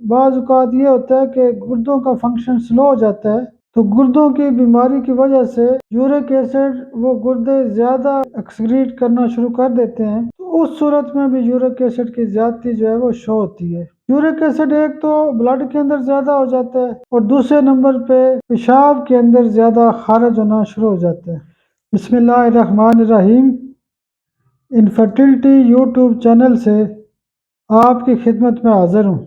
بعض اوقات یہ ہوتا ہے کہ گردوں کا فنکشن سلو ہو جاتا ہے، تو گردوں کی بیماری کی وجہ سے یورک ایسڈ وہ گردے زیادہ ایکسکریٹ کرنا شروع کر دیتے ہیں، تو اس صورت میں بھی یورک ایسڈ کی زیادتی جو ہے وہ شو ہوتی ہے۔ یورک ایسڈ ایک تو بلڈ کے اندر زیادہ ہو جاتا ہے اور دوسرے نمبر پہ پیشاب کے اندر زیادہ خارج ہونا شروع ہو جاتا ہے۔ بسم اللہ الرحمن الرحیم۔ انفرٹیلٹی یوٹیوب چینل سے آپ کی خدمت میں حاضر ہوں۔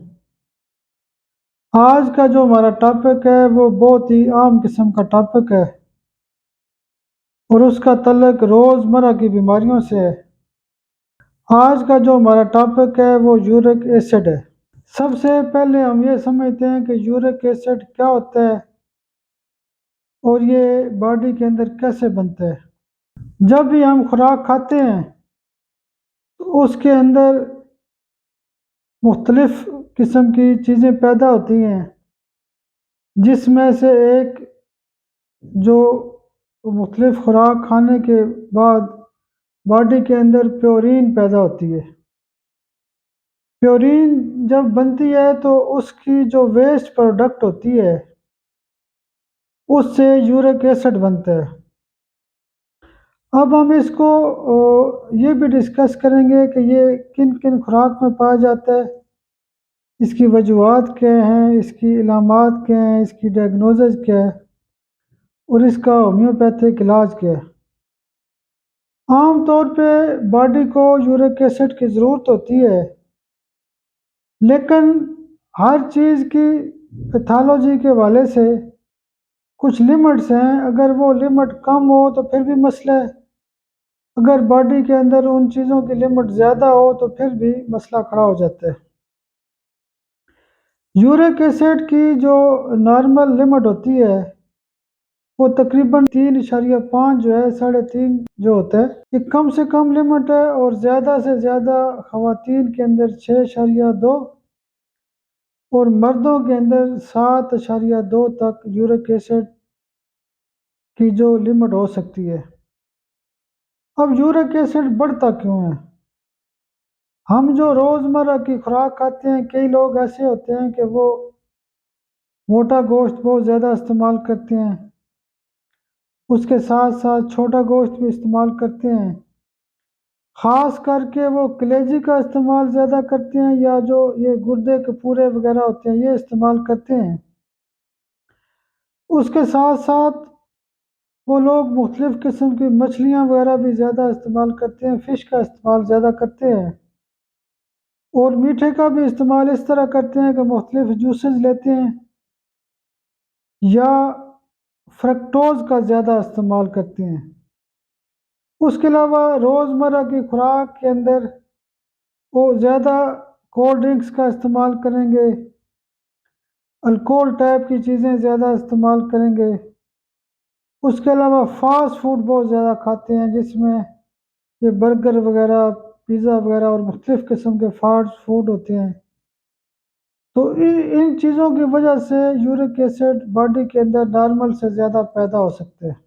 آج کا جو ہمارا ٹاپک ہے وہ بہت ہی عام قسم کا ٹاپک ہے اور اس کا تعلق روزمرہ کی بیماریوں سے ہے۔ آج کا جو ہمارا ٹاپک ہے وہ یورک ایسڈ ہے۔ سب سے پہلے ہم یہ سمجھتے ہیں کہ یورک ایسڈ کیا ہوتا ہے اور یہ باڈی کے اندر کیسے بنتا ہے۔ جب بھی ہم خوراک کھاتے ہیں تو اس کے اندر مختلف قسم کی چیزیں پیدا ہوتی ہیں، جس میں سے ایک جو مختلف خوراک کھانے کے بعد باڈی کے اندر پیورین پیدا ہوتی ہے۔ پیورین جب بنتی ہے تو اس کی جو ویسٹ پروڈکٹ ہوتی ہے اس سے یورک ایسڈ بنتا ہے۔ اب ہم اس کو یہ بھی ڈسکس کریں گے کہ یہ کن کن خوراک میں پایا جاتا ہے، اس کی وجوہات کیا ہیں، اس کی علامات کیا ہیں، اس کی ڈائگنوزز کیا ہے اور اس کا ہومیوپیتھک علاج کیا ہے۔ عام طور پہ باڈی کو یورک ایسڈ کی ضرورت ہوتی ہے، لیکن ہر چیز کی پیتھالوجی کے حوالے سے کچھ لمٹس ہیں۔ اگر وہ لمٹ کم ہو تو پھر بھی مسئلہ ہے، اگر باڈی کے اندر ان چیزوں کی لمٹ زیادہ ہو تو پھر بھی مسئلہ کھڑا ہو جاتا ہے۔ یورک ایسڈ کی جو نارمل لمٹ ہوتی ہے وہ تقریباً 3.5 جو ہے 3.5 جو ہوتا ہے، یہ کم سے کم لمٹ ہے، اور زیادہ سے زیادہ خواتین کے اندر 6.2 اور مردوں کے اندر 7.2 تک یورک ایسڈ کی جو لمٹ ہو سکتی ہے۔ اب یورک ایسڈ بڑھتا کیوں ہے؟ ہم جو روزمرہ کی خوراک کھاتے ہیں، کئی لوگ ایسے ہوتے ہیں کہ وہ موٹا گوشت بہت زیادہ استعمال کرتے ہیں، اس کے ساتھ ساتھ چھوٹا گوشت بھی استعمال کرتے ہیں، خاص کر کے وہ کلیجی کا استعمال زیادہ کرتے ہیں، یا جو یہ گردے کے پورے وغیرہ ہوتے ہیں یہ استعمال کرتے ہیں۔ اس کے ساتھ ساتھ وہ لوگ مختلف قسم کی مچھلیاں وغیرہ بھی زیادہ استعمال کرتے ہیں، فش کا استعمال زیادہ کرتے ہیں، اور میٹھے کا بھی استعمال اس طرح کرتے ہیں کہ مختلف جوسز لیتے ہیں یا فرکٹوز کا زیادہ استعمال کرتے ہیں۔ اس کے علاوہ روزمرہ کی خوراک کے اندر وہ زیادہ کولڈ ڈرنکس کا استعمال کریں گے، الکوہل ٹائپ کی چیزیں زیادہ استعمال کریں گے۔ اس کے علاوہ فاسٹ فوڈ بہت زیادہ کھاتے ہیں، جس میں یہ برگر وغیرہ، پیزا وغیرہ اور مختلف قسم کے فاسٹ فوڈ ہوتے ہیں۔ تو ان چیزوں کی وجہ سے یورک ایسڈ باڈی کے اندر نارمل سے زیادہ پیدا ہو سکتے ہیں۔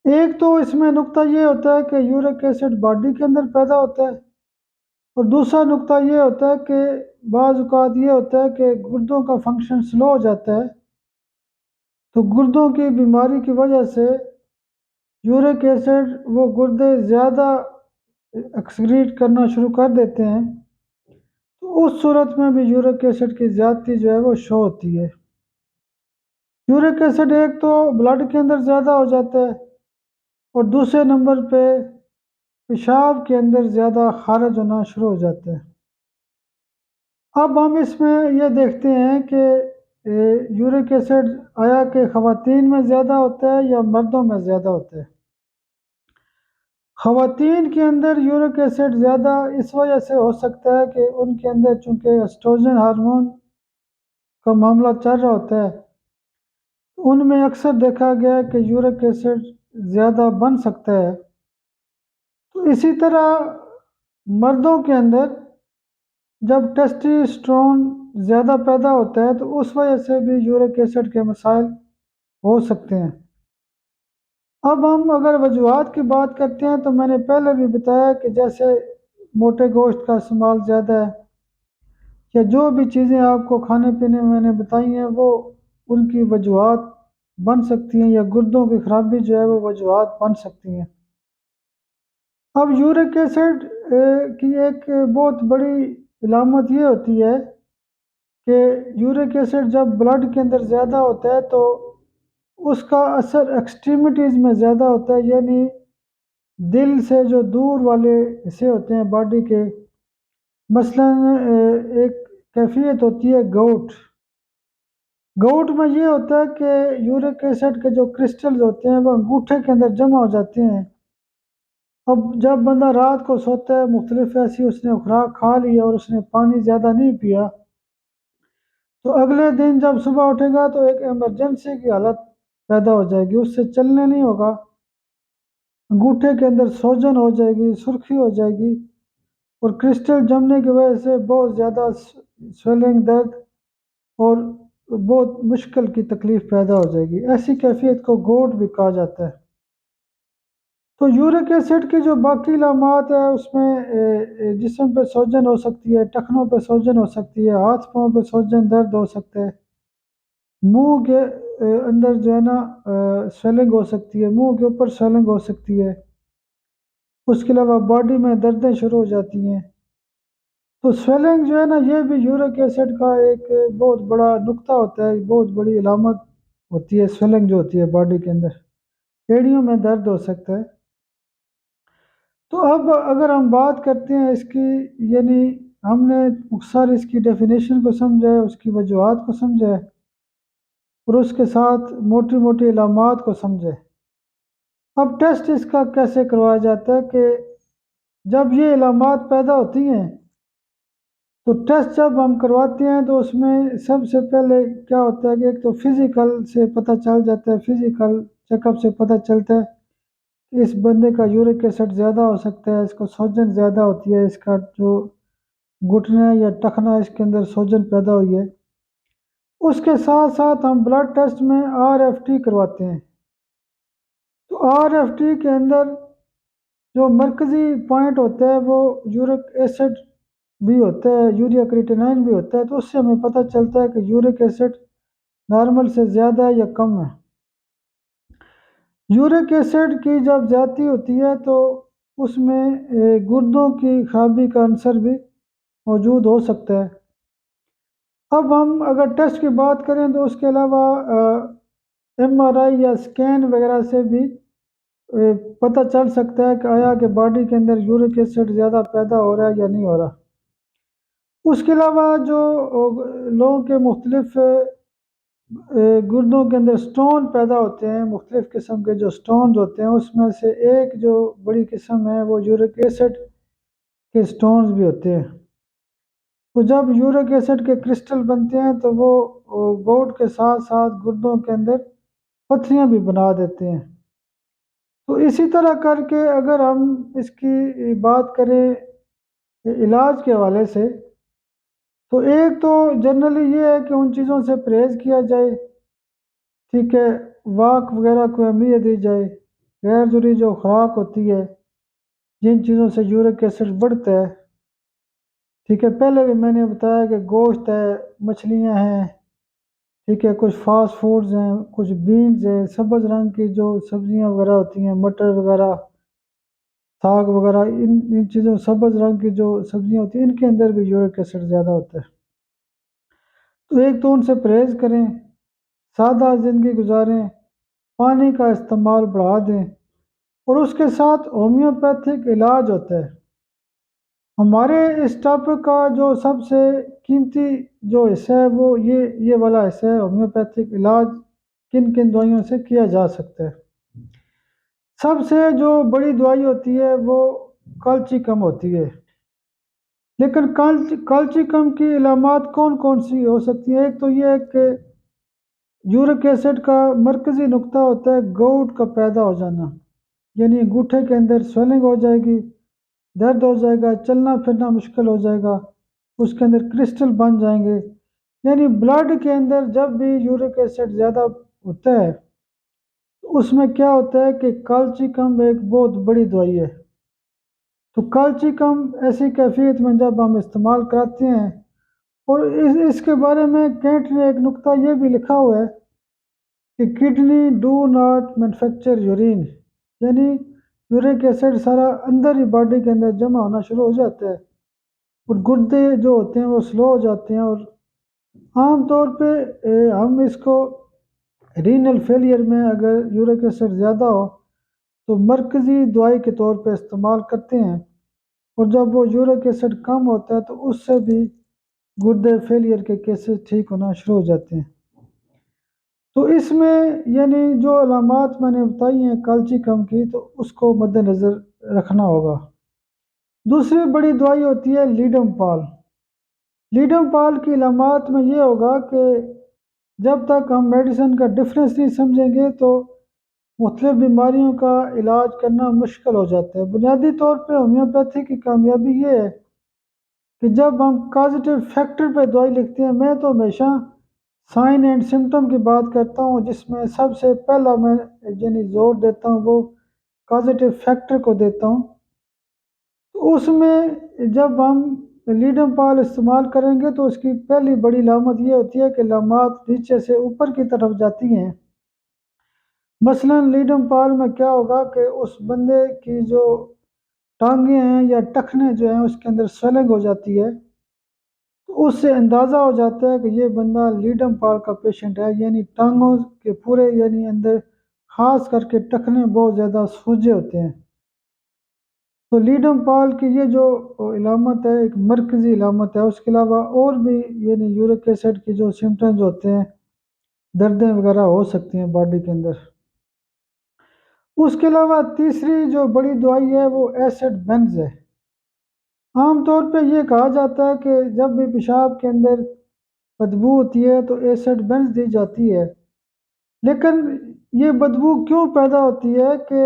ایک تو اس میں نقطہ یہ ہوتا ہے کہ یورک ایسڈ باڈی کے اندر پیدا ہوتا ہے، اور دوسرا نقطہ یہ ہوتا ہے کہ بعض اوقات یہ ہوتا ہے کہ گردوں کا فنکشن سلو ہو جاتا ہے، تو گردوں کی بیماری کی وجہ سے یورک ایسڈ وہ گردے زیادہ ایکسکریٹ کرنا شروع کر دیتے ہیں، تو اس صورت میں بھی یورک ایسڈ کی زیادتی جو ہے وہ شو ہوتی ہے۔ یورک ایسڈ ایک تو بلڈ کے اندر زیادہ ہو جاتا ہے اور دوسرے نمبر پہ پیشاب کے اندر زیادہ خارج ہونا شروع ہو جاتا ہے۔ اب ہم اس میں یہ دیکھتے ہیں کہ یورک ایسڈ آیا کہ خواتین میں زیادہ ہوتا ہے یا مردوں میں زیادہ ہوتا ہے۔ خواتین کے اندر یورک ایسڈ زیادہ اس وجہ سے ہو سکتا ہے کہ ان کے اندر چونکہ ایسٹروجن ہارمون کا معاملہ چل رہا ہوتا ہے، ان میں اکثر دیکھا گیا ہے کہ یورک ایسڈ زیادہ بن سکتا ہے۔ تو اسی طرح مردوں کے اندر جب ٹیسٹوسٹیرون زیادہ پیدا ہوتا ہے تو اس وجہ سے بھی یورک ایسڈ کے مسائل ہو سکتے ہیں۔ اب ہم اگر وجوہات کی بات کرتے ہیں تو میں نے پہلے بھی بتایا کہ جیسے موٹے گوشت کا استعمال زیادہ ہے، یا جو بھی چیزیں آپ کو کھانے پینے میں نے بتائی ہیں وہ ان کی وجوہات بن سکتی ہیں، یا گردوں کی خرابی جو ہے وہ وجوہات بن سکتی ہیں۔ اب یورک ایسڈ کی ایک بہت بڑی علامت یہ ہوتی ہے کہ یورک ایسڈ جب بلڈ کے اندر زیادہ ہوتا ہے تو اس کا اثر ایکسٹریمٹیز میں زیادہ ہوتا ہے، یعنی دل سے جو دور والے حصے ہوتے ہیں باڈی کے، مثلا ایک کیفیت ہوتی ہے گوٹ۔ گوٹ میں یہ ہوتا ہے کہ یورک ایسڈ کے جو کرسٹلز ہوتے ہیں وہ انگوٹھے کے اندر جمع ہو جاتے ہیں۔ اب جب بندہ رات کو سوتا ہے، مختلف ایسی اس نے خوراک کھا لی اور اس نے پانی زیادہ نہیں پیا، تو اگلے دن جب صبح اٹھے گا تو ایک ایمرجنسی کی حالت پیدا ہو جائے گی، اس سے چلنے نہیں ہوگا، انگوٹھے کے اندر سوجن ہو جائے گی، سرخی ہو جائے گی، اور کرسٹل جمنے کی وجہ سے بہت زیادہ سویلنگ، درد اور بہت مشکل کی تکلیف پیدا ہو جائے گی۔ ایسی کیفیت کو گوٹ بھی کہا جاتا ہے۔ تو یورک ایسڈ کی جو باقی علامات ہیں اس میں جسم پہ سوجن ہو سکتی ہے، ٹخنوں پہ سوجن ہو سکتی ہے، ہاتھ پاؤں پہ سوجن، درد ہو سکتا ہے، منہ کے اندر جو ہے نا سویلنگ ہو سکتی ہے، منہ کے اوپر سویلنگ ہو سکتی ہے، اس کے علاوہ باڈی میں دردیں شروع ہو جاتی ہیں۔ تو سویلنگ جو ہے نا یہ بھی یورک ایسڈ کا ایک بہت بڑا نقطہ ہوتا ہے، بہت بڑی علامت ہوتی ہے سویلنگ جو ہوتی ہے باڈی کے اندر، ایڑیوں میں درد ہو سکتا ہے۔ تو اب اگر ہم بات کرتے ہیں اس کی، یعنی ہم نے مختصر اس کی ڈیفینیشن کو سمجھا ہے، اس کی وجوہات کو سمجھا ہے، اور اس کے ساتھ موٹی موٹی علامات کو سمجھے۔ اب ٹیسٹ اس کا کیسے کروایا جاتا ہے کہ جب یہ علامات پیدا ہوتی ہیں تو ٹیسٹ جب ہم کرواتے ہیں تو اس میں سب سے پہلے کیا ہوتا ہے کہ ایک تو فزیکل سے پتہ چل جاتا ہے، فزیکل چیک اپ سے پتہ چلتا ہے کہ اس بندے کا یورک ایسڈ زیادہ ہو سکتا ہے، اس کو سوجن زیادہ ہوتی ہے، اس کا جو گھٹنا یا ٹخنا اس کے اندر سوجن پیدا ہوئی ہے۔ اس کے ساتھ ساتھ ہم بلڈ ٹیسٹ میں آر ایف ٹی کرواتے ہیں۔ تو آر ایف ٹی کے اندر جو مرکزی پوائنٹ ہوتا ہے وہ یورک ایسڈ بھی ہوتا ہے، یوریا کریٹینائن بھی ہوتا ہے، تو اس سے ہمیں پتہ چلتا ہے کہ یورک ایسڈ نارمل سے زیادہ ہے یا کم ہے۔ یورک ایسڈ کی جب زیادتی ہوتی ہے تو اس میں گردوں کی خرابی کا عنصر بھی موجود ہو سکتا ہے۔ اب ہم اگر ٹیسٹ کی بات کریں تو اس کے علاوہ ایم آر آئی یا اسکین وغیرہ سے بھی پتہ چل سکتا ہے کہ آیا کہ باڈی کے اندر یورک ایسڈ زیادہ پیدا ہو رہا ہے یا نہیں ہو رہا۔ اس کے علاوہ جو لوگوں کے مختلف گردوں کے اندر سٹون پیدا ہوتے ہیں، مختلف قسم کے جو سٹونز ہوتے ہیں، اس میں سے ایک جو بڑی قسم ہے وہ یورک ایسڈ کے سٹونز بھی ہوتے ہیں۔ تو جب یورک ایسڈ کے کرسٹل بنتے ہیں تو وہ گوٹ کے ساتھ ساتھ گردوں کے اندر پتھریاں بھی بنا دیتے ہیں۔ تو اسی طرح کر کے اگر ہم اس کی بات کریں علاج کے حوالے سے، تو ایک تو جنرلی یہ ہے کہ ان چیزوں سے پرہیز کیا جائے، ٹھیک ہے، واک وغیرہ کو اہمیت دی جائے، غیر ضروری جو خوراک ہوتی ہے جن چیزوں سے یورک ایسڈ بڑھتا ہے، ٹھیک ہے، پہلے بھی میں نے بتایا کہ گوشت ہے، مچھلیاں ہیں، ٹھیک ہے، کچھ فاسٹ فوڈز ہیں، کچھ بینز ہیں، سبز رنگ کی جو سبزیاں وغیرہ ہوتی ہیں، مٹر وغیرہ، ساگ وغیرہ، ان چیزوں سبز رنگ کی جو سبزیاں ہوتی ہیں ان کے اندر بھی یورک ایسڈ زیادہ ہوتا ہے۔ تو ایک تو ان سے پرہیز کریں، سادہ زندگی گزاریں، پانی کا استعمال بڑھا دیں، اور اس کے ساتھ ہومیوپیتھک علاج ہوتا ہے۔ ہمارے اس ٹاپک کا جو سب سے قیمتی جو حصہ ہے وہ یہ والا حصہ ہے، ہومیوپیتھک علاج کن کن دوائیوں سے کیا جا سکتا ہے۔ سب سے جو بڑی دوائی ہوتی ہے وہ کالچیکم ہوتی ہے، لیکن کالچیکم کی علامات کون کون سی ہو سکتی ہیں؟ ایک تو یہ ہے کہ یورک ایسڈ کا مرکزی نقطہ ہوتا ہے گوٹ کا پیدا ہو جانا، یعنی انگوٹھے کے اندر سویلنگ ہو جائے گی، درد ہو جائے گا، چلنا پھرنا مشکل ہو جائے گا، اس کے اندر کرسٹل بن جائیں گے۔ یعنی بلڈ کے اندر جب بھی یورک ایسڈ زیادہ ہوتا ہے اس میں کیا ہوتا ہے کہ کالچیکم ایک بہت بڑی دوائی ہے۔ تو کالچیکم ایسی کیفیت میں جب ہم استعمال کراتے ہیں اور اس کے بارے میں کینٹ نے ایک نقطہ یہ بھی لکھا ہوا ہے کہ kidney do not manufacture urine, یعنی یورک ایسڈ سارا اندر ہی باڈی کے اندر جمع ہونا شروع ہو جاتا ہے، اور گردے جو ہوتے ہیں وہ سلو ہو جاتے ہیں، اور عام طور پہ ہم اس کو رینل فیلئر میں اگر یورک ایسڈ زیادہ ہو تو مرکزی دوائی کے طور پہ استعمال کرتے ہیں، اور جب وہ یورک ایسڈ کم ہوتا ہے تو اس سے بھی گردے فیلئر کے کیسز ٹھیک ہونا شروع ہو جاتے ہیں۔ تو اس میں یعنی جو علامات میں نے بتائی ہیں کالچیکم کی، تو اس کو مد نظر رکھنا ہوگا۔ دوسری بڑی دوائی ہوتی ہے لیڈم پال۔ لیڈم پال کی علامات میں یہ ہوگا کہ جب تک ہم میڈیسن کا ڈفرینس نہیں سمجھیں گے تو مختلف بیماریوں کا علاج کرنا مشکل ہو جاتا ہے۔ بنیادی طور پہ ہومیوپیتھی کی کامیابی یہ ہے کہ جب ہم کازیٹیو فیکٹر پہ دوائی لکھتے ہیں، میں تو ہمیشہ سائن اینڈ سمٹم کی بات کرتا ہوں، جس میں سب سے پہلا میں یعنی زور دیتا ہوں وہ کازیٹیو فیکٹر کو دیتا ہوں۔ تو اس میں جب ہم لیڈم پال استعمال کریں گے تو اس کی پہلی بڑی علامت یہ ہوتی ہے کہ علامات نیچے سے اوپر کی طرف جاتی ہیں۔ مثلا لیڈم پال میں کیا ہوگا کہ اس بندے کی جو ٹانگیں ہیں یا ٹخنے جو ہیں اس کے اندر سویلنگ ہو جاتی ہے، تو اس سے اندازہ ہو جاتا ہے کہ یہ بندہ لیڈم پال کا پیشنٹ ہے، یعنی ٹانگوں کے پورے یعنی اندر خاص کر کے ٹخنے بہت زیادہ سوجے ہوتے ہیں۔ تو لیڈم پال کی یہ جو علامت ہے ایک مرکزی علامت ہے، اس کے علاوہ اور بھی یعنی یورک ایسڈ کی جو سمٹمز ہوتے ہیں، دردیں وغیرہ ہو سکتی ہیں باڈی کے اندر۔ اس کے علاوہ تیسری جو بڑی دوائی ہے وہ ایسڈ بینز ہے۔ عام طور پہ یہ کہا جاتا ہے کہ جب بھی پیشاب کے اندر بدبو ہوتی ہے تو ایسڈ بینز دی جاتی ہے، لیکن یہ بدبو کیوں پیدا ہوتی ہے کہ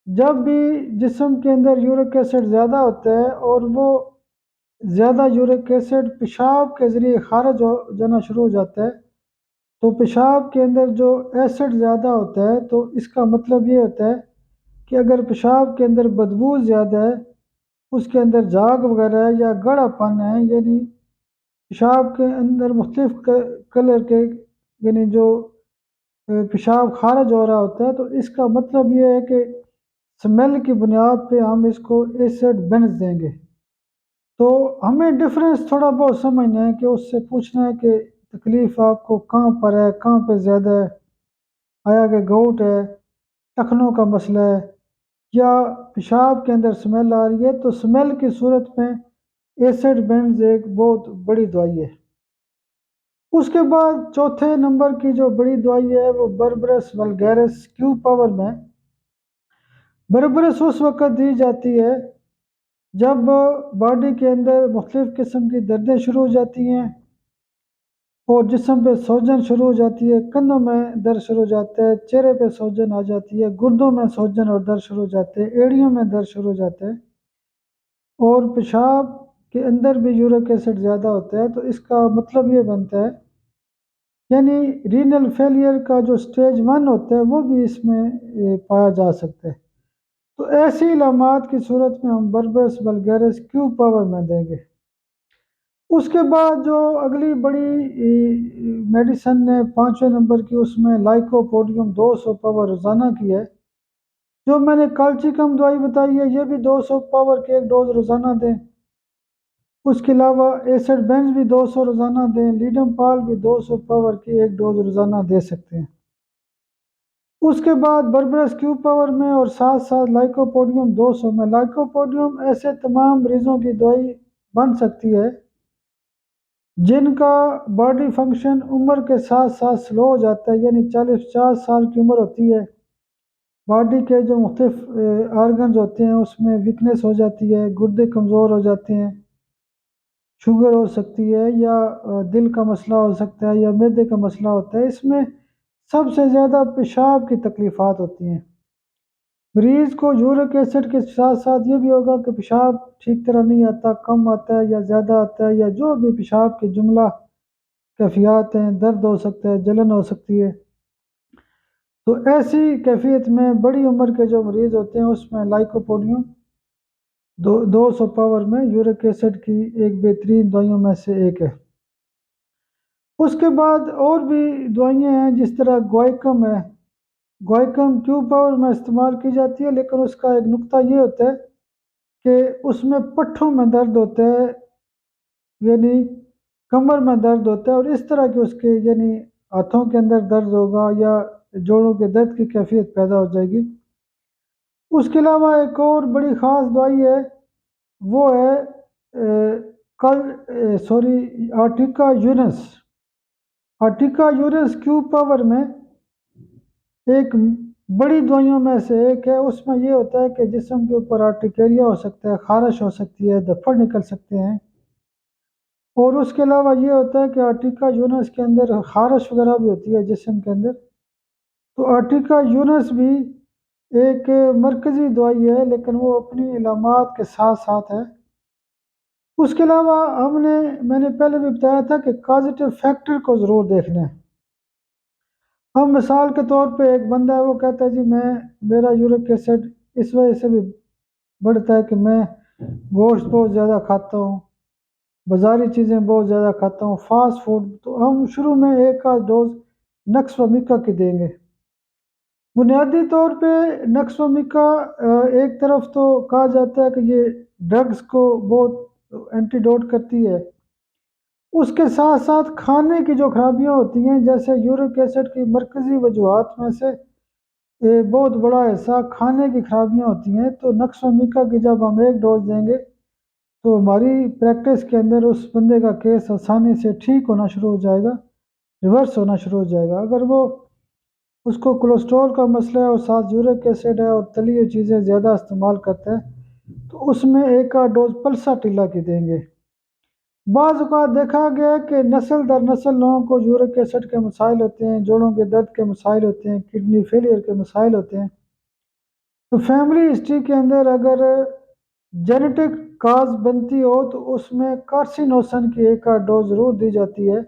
جب بھی جسم کے اندر یورک ایسڈ زیادہ ہوتا ہے اور وہ زیادہ یورک ایسڈ پیشاب کے ذریعے خارج ہو جانا شروع ہو جاتا ہے، تو پیشاب کے اندر جو ایسڈ زیادہ ہوتا ہے تو اس کا مطلب یہ ہوتا ہے کہ اگر پیشاب کے اندر بدبو زیادہ ہے، اس کے اندر جاگ وغیرہ ہے یا گاڑھا پن ہے، یعنی پیشاب کے اندر مختلف کلر کے یعنی جو پیشاب خارج ہو رہا ہوتا ہے، تو اس کا مطلب یہ ہے کہ سمیل کی بنیاد پہ ہم اس کو ایسڈ بینز دیں گے۔ تو ہمیں ڈفرینس تھوڑا بہت سمجھنا ہے کہ اس سے پوچھنا ہے کہ تکلیف آپ کو کہاں پر ہے، کہاں پہ زیادہ ہے، آیا کہ گوٹ ہے، ٹخنوں کا مسئلہ ہے، یا پیشاب کے اندر سمیل آ رہی ہے، تو سمیل کی صورت میں ایسڈ بینز ایک بہت بڑی دوائی ہے۔ اس کے بعد چوتھے نمبر کی جو بڑی دوائی ہے وہ بربرس ولگیرس کیو پاور میں۔ بربرس اس وقت دی جاتی ہے جب باڈی کے اندر مختلف قسم کی دردیں شروع ہو جاتی ہیں اور جسم پہ سوجن شروع ہو جاتی ہے، کندھوں میں درد شروع ہو جاتا ہے، چہرے پہ سوجن آ جاتی ہے، گردوں میں سوجن اور درد شروع ہو جاتے ہیں، ایڑیوں میں درد شروع ہو جاتا ہے، اور پیشاب کے اندر بھی یورک ایسڈ زیادہ ہوتا ہے، تو اس کا مطلب یہ بنتا ہے یعنی رینل فیلئر کا جو سٹیج 1 ہوتا ہے وہ بھی اس میں پایا جا سکتا ہے۔ تو ایسی علامات کی صورت میں ہم بربرس ولگیرس کیو پاور میں دیں گے۔ اس کے بعد جو اگلی بڑی میڈیسن نے 5ویں نمبر کی، اس میں لائکوپوڈیم 200 پاور روزانہ کی ہے۔ جو میں نے کالچیکم دوائی بتائی ہے یہ بھی 200 پاور کی ایک ڈوز روزانہ دیں۔ اس کے علاوہ ایسڈ بینز بھی 200 روزانہ دیں، لیڈم پال بھی 200 پاور کی ایک ڈوز روزانہ دے سکتے ہیں۔ اس کے بعد بربرس کیو پاور میں اور ساتھ ساتھ لائکوپوڈیم 200 میں۔ لائکوپوڈیم ایسے تمام مریضوں کی دوائی بن سکتی ہے جن کا باڈی فنکشن عمر کے ساتھ ساتھ سلو ہو جاتا ہے، یعنی 40-50 سال کی عمر ہوتی ہے، باڈی کے جو مختلف آرگنز ہوتے ہیں اس میں ویکنیس ہو جاتی ہے، گردے کمزور ہو جاتے ہیں، شوگر ہو سکتی ہے، یا دل کا مسئلہ ہو سکتا ہے، یا معدے کا مسئلہ ہوتا ہے۔ اس میں سب سے زیادہ پیشاب کی تکلیفات ہوتی ہیں۔ مریض کو یورک ایسڈ کے ساتھ ساتھ یہ بھی ہوگا کہ پیشاب ٹھیک طرح نہیں آتا، کم آتا ہے یا زیادہ آتا ہے، یا جو بھی پیشاب کی جملہ کیفیات ہیں، درد ہو سکتا ہے، جلن ہو سکتی ہے۔ تو ایسی کیفیت میں بڑی عمر کے جو مریض ہوتے ہیں اس میں لائکوپوڈیم 200 پاور میں یورک ایسڈ کی ایک بہترین دوائیوں میں سے ایک ہے۔ اس کے بعد اور بھی دوائیاں ہیں، جس طرح گوائکم ہے۔ گوائکم کیو پاور میں استعمال کی جاتی ہے، لیکن اس کا ایک نقطہ یہ ہوتا ہے کہ اس میں پٹھوں میں درد ہوتا ہے، یعنی کمر میں درد ہوتا ہے، اور اس طرح کے اس کے یعنی ہاتھوں کے اندر درد ہوگا یا جوڑوں کے درد کی کیفیت پیدا ہو جائے گی۔ اس کے علاوہ ایک اور بڑی خاص دوائی ہے، وہ ہے آرٹیکا یونس۔ آرٹیکا یونس کیو پاور میں ایک بڑی دوائیوں میں سے ایک ہے۔ اس میں یہ ہوتا ہے کہ جسم کے اوپر آرٹیکیریا ہو سکتا ہے، خارش ہو سکتی ہے، دھپڑ نکل سکتے ہیں، اور اس کے علاوہ یہ ہوتا ہے کہ آرٹیکا یونس کے اندر خارش وغیرہ بھی ہوتی ہے جسم کے اندر۔ تو آرٹیکا یونس بھی ایک مرکزی دوائی ہے، لیکن وہ اپنی علامات کے ساتھ ساتھ ہے۔ اس کے علاوہ میں نے پہلے بھی بتایا تھا کہ کازیٹیو فیکٹر کو ضرور دیکھنا ہے۔ اب مثال کے طور پہ ایک بندہ ہے، وہ کہتا ہے جی میرا یورک ایسڈ اس وجہ سے بھی بڑھتا ہے کہ میں گوشت بہت زیادہ کھاتا ہوں، بازاری چیزیں بہت زیادہ کھاتا ہوں، فاسٹ فوڈ۔ تو ہم شروع میں ایک آدھ ڈوز نقص و میکا کی دیں گے۔ بنیادی طور پہ نقص و میکا ایک طرف تو کہا جاتا ہے کہ یہ ڈرگز کو بہت اینٹیڈوٹ کرتی ہے، اس کے ساتھ ساتھ کھانے کی جو خرابیاں ہوتی ہیں، جیسے یورک ایسڈ کی مرکزی وجوہات میں سے بہت بڑا حصہ کھانے کی خرابیاں ہوتی ہیں۔ تو نقص و میکا کی جب ہم ایک ڈوز دیں گے تو ہماری پریکٹس کے اندر اس بندے کا کیس آسانی سے ٹھیک ہونا شروع ہو جائے گا، ریورس ہونا شروع ہو جائے گا۔ اگر اس کو کولیسٹرول کا مسئلہ ہے اور ساتھ یورک ایسڈ ہے اور تلی ہوئی چیزیں زیادہ استعمال کرتا ہے، تو اس میں ایک آدھ ڈوز پلسا ٹیلا کی دیں گے۔ بعض اوقات دیکھا گیا کہ نسل در نسل لوگوں کو یورک ایسڈ کے مسائل ہوتے ہیں، جوڑوں کے درد کے مسائل ہوتے ہیں، کڈنی فیلئر کے مسائل ہوتے ہیں۔ تو فیملی ہسٹری کے اندر اگر جینیٹک کاز بنتی ہو تو اس میں کارسینوسن کی ایک آدھ ڈوز ضرور دی جاتی ہے،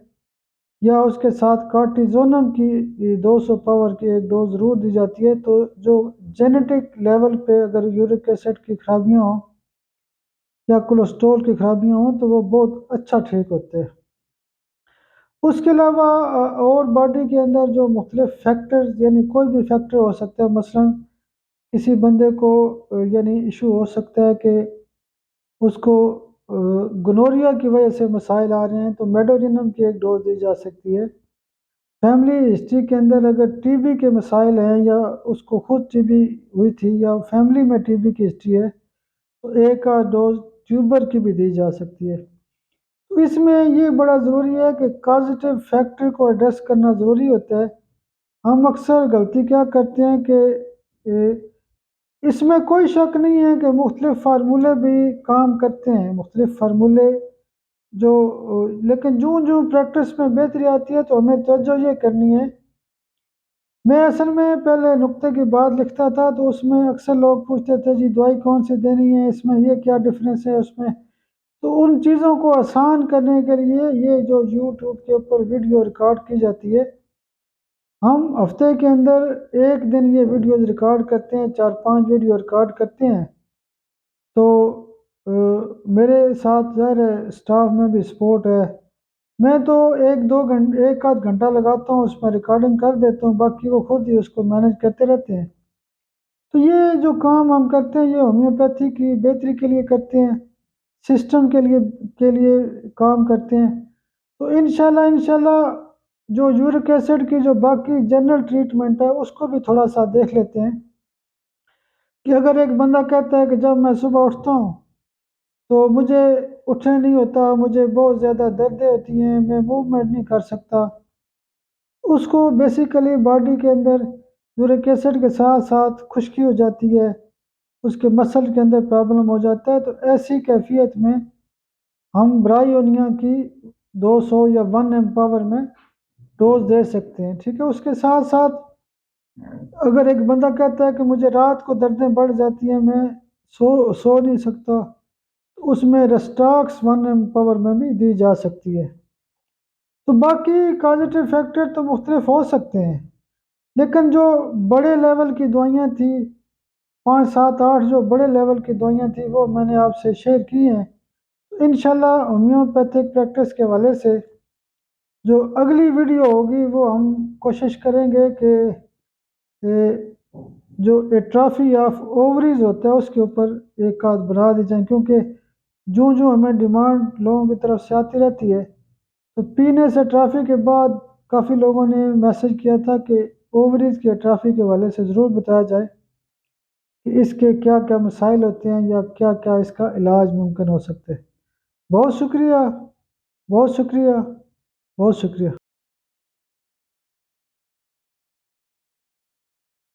یا اس کے ساتھ کارٹیزونم کی 200 پاور کی ایک ڈوز ضرور دی جاتی ہے۔ تو جو جینیٹک لیول پہ اگر یورک ایسڈ کی خرابیاں ہوں یا کولیسٹرول کی خرابیاں ہوں تو وہ بہت اچھا ٹھیک ہوتے ہیں۔ اس کے علاوہ اور باڈی کے اندر جو مختلف فیکٹرز، یعنی کوئی بھی فیکٹر ہو سکتا ہے، مثلا کسی بندے کو یعنی ایشو ہو سکتا ہے کہ اس کو گنوریا کی وجہ سے مسائل آ رہے ہیں، تو میڈورینم کی ایک ڈوز دی جا سکتی ہے۔ فیملی ہسٹری کے اندر اگر ٹی بی کے مسائل ہیں، یا اس کو خود ٹی بی ہوئی تھی، یا فیملی میں ٹی بی کی ہسٹری ہے، تو ایک آدھ ڈوز ٹیوبر کی بھی دی جا سکتی ہے۔ تو اس میں یہ بڑا ضروری ہے کہ کازیٹیو فیکٹر کو ایڈریس کرنا ضروری ہوتا ہے۔ ہم اکثر غلطی کیا کرتے ہیں کہ اس میں کوئی شک نہیں ہے کہ مختلف فارمولے بھی کام کرتے ہیں، مختلف فارمولے جو لیکن جو پریکٹس میں بہتری آتی ہے تو ہمیں توجہ یہ کرنی ہے۔ میں اصل میں پہلے نقطے کی بات لکھتا تھا، تو اس میں اکثر لوگ پوچھتے تھے جی دوائی کون سی دینی ہے، اس میں یہ کیا ڈفرینس ہے اس میں۔ تو ان چیزوں کو آسان کرنے کے لیے یہ جو یوٹیوب کے اوپر ویڈیو ریکارڈ کی جاتی ہے، ہم ہفتے کے اندر ایک دن یہ ویڈیوز ریکارڈ کرتے ہیں، 4-5 ویڈیو ریکارڈ کرتے ہیں۔ تو میرے ساتھ ظاہر ہے اسٹاف میں بھی سپورٹ ہے، میں تو ایک آدھ گھنٹہ لگاتا ہوں، اس میں ریکارڈنگ کر دیتا ہوں، باقی وہ خود ہی اس کو مینیج کرتے رہتے ہیں۔ تو یہ جو کام ہم کرتے ہیں، یہ ہومیوپیتھی کی بہتری کے لیے کرتے ہیں، سسٹم کے لیے کام کرتے ہیں۔ تو انشاءاللہ جو یورک ایسڈ کی جو باقی جنرل ٹریٹمنٹ ہے، اس کو بھی تھوڑا سا دیکھ لیتے ہیں کہ اگر ایک بندہ کہتا ہے کہ جب میں صبح اٹھتا ہوں تو مجھے اٹھنے نہیں ہوتا، مجھے بہت زیادہ دردیں ہوتی ہیں، میں موومنٹ نہیں کر سکتا، اس کو بیسیکلی باڈی کے اندر یورک ایسڈ کے ساتھ ساتھ خشکی ہو جاتی ہے، اس کے مسل کے اندر پرابلم ہو جاتا ہے۔ تو ایسی کیفیت میں ہم برائیونیا کی 200 یا 1 ایم پاور میں ڈوز دے سکتے ہیں، ٹھیک ہے۔ اس کے ساتھ ساتھ اگر ایک بندہ کہتا ہے کہ مجھے رات کو دردیں بڑھ جاتی ہیں، میں سو نہیں سکتا، تو اس میں ریسٹاکس 1 ایم پاور میں بھی دی جا سکتی ہے۔ تو باقی کازیٹیو فیکٹر تو مختلف ہو سکتے ہیں، لیکن جو بڑے لیول کی دوائیاں تھیں 5 7 8 جو بڑے لیول کی دوائیاں تھیں وہ میں نے آپ سے شیئر کی ہیں۔ انشاءاللہ ہومیوپیتھک پریکٹس کے حوالے سے جو اگلی ویڈیو ہوگی وہ ہم کوشش کریں گے کہ جو ایٹرافی آف اووریز ہوتا ہے اس کے اوپر ایک آدھ بنا دی جائیں، کیونکہ جو ہمیں ڈیمانڈ لوگوں کی طرف سے آتی رہتی ہے۔ تو پینے سے ایٹرافی کے بعد کافی لوگوں نے میسج کیا تھا کہ اووریز کی ایٹرافی کے حوالے سے ضرور بتایا جائے کہ اس کے کیا کیا مسائل ہوتے ہیں یا کیا کیا اس کا علاج ممکن ہو سکتے ہیں۔ بہت شکریہ، بہت شکریہ، بہت شکریہ۔